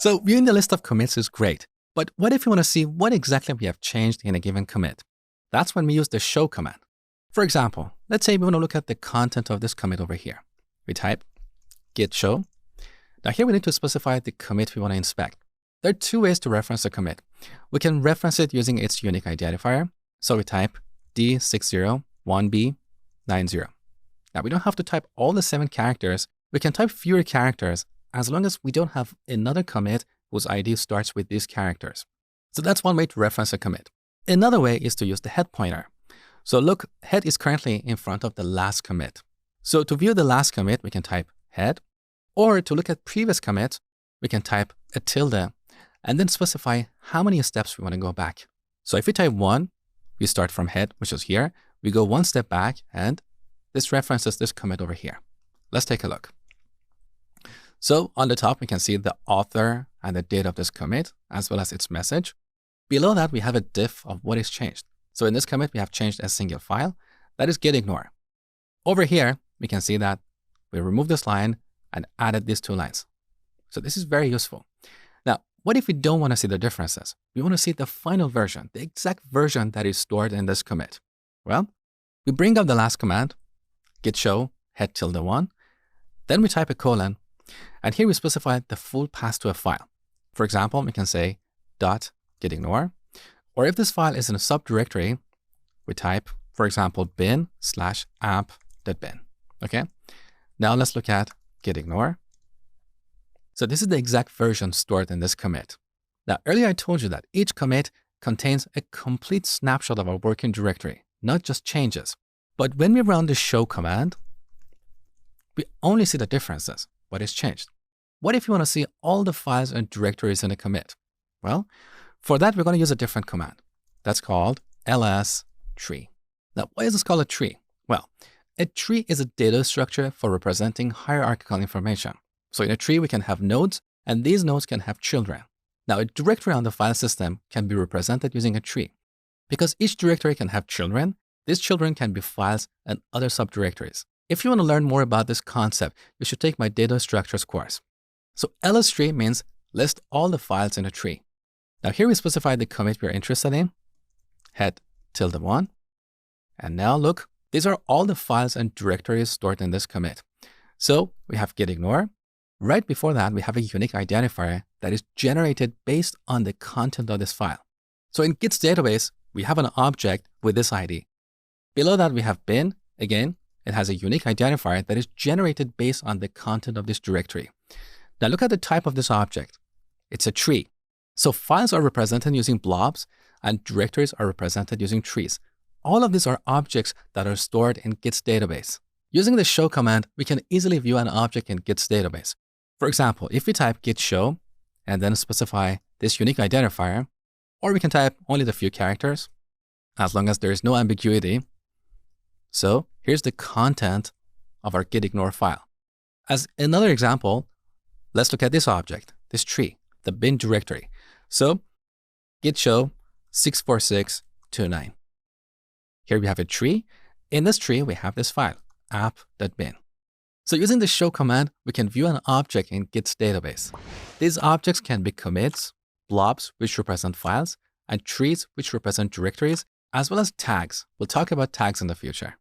So viewing the list of commits is great, but what if you want to see what exactly we have changed in a given commit? That's when we use the show command. For example, let's say we want to look at the content of this commit over here. We type git show. Now here we need to specify the commit we want to inspect. There are two ways to reference a commit. We can reference it using its unique identifier. So we type D601B90. Now we don't have to type all the 7 characters. We can type fewer characters as long as we don't have another commit whose ID starts with these characters. So that's one way to reference a commit. Another way is to use the head pointer. So look, head is currently in front of the last commit. So to view the last commit, we can type head, or to look at previous commits, we can type a tilde and then specify how many steps we want to go back. So if we type 1, we start from head, which is here. We go 1 step back, and this references this commit over here. Let's take a look. So on the top, we can see the author and the date of this commit, as well as its message. Below that, we have a diff of what is changed. So in this commit, we have changed a single file, that is gitignore. Over here, we can see that we removed this line and added these 2 lines. So this is very useful. Now, what if we don't want to see the differences? We want to see the final version, the exact version that is stored in this commit. Well, we bring up the last command, git show head tilde1, then we type a colon, and here we specify the full path to a file. For example, we can say .gitignore, or if this file is in a subdirectory, we type, for example, bin/app.bin. Okay, now let's look at gitignore. So this is the exact version stored in this commit. Now, earlier I told you that each commit contains a complete snapshot of our working directory, not just changes. But when we run the show command, we only see the differences, what is changed. What if you want to see all the files and directories in a commit? Well, for that, we're going to use a different command. That's called lstree. Now, why is this called a tree? Well, a tree is a data structure for representing hierarchical information. So in a tree, we can have nodes, and these nodes can have children. Now, a directory on the file system can be represented using a tree. Because each directory can have children, these children can be files and other subdirectories. If you want to learn more about this concept, you should take my data structures course. So lstree means list all the files in a tree. Now here we specify the commit we're interested in, head tilde1. And now look, these are all the files and directories stored in this commit. So we have gitignore. Right before that, we have a unique identifier that is generated based on the content of this file. So in Git's database, we have an object with this ID. Below that, we have bin. Again, it has a unique identifier that is generated based on the content of this directory. Now look at the type of this object. It's a tree. So files are represented using blobs and directories are represented using trees. All of these are objects that are stored in Git's database. Using the show command, we can easily view an object in Git's database. For example, if we type git show and then specify this unique identifier, or we can type only the few characters, as long as there is no ambiguity. So here's the content of our gitignore file. As another example, let's look at this object, this tree, the bin directory. So git show 64629. Here we have a tree. In this tree, we have this file, app.bin. So using the show command, we can view an object in Git's database. These objects can be commits, blobs, which represent files, and trees, which represent directories, as well as tags. We'll talk about tags in the future.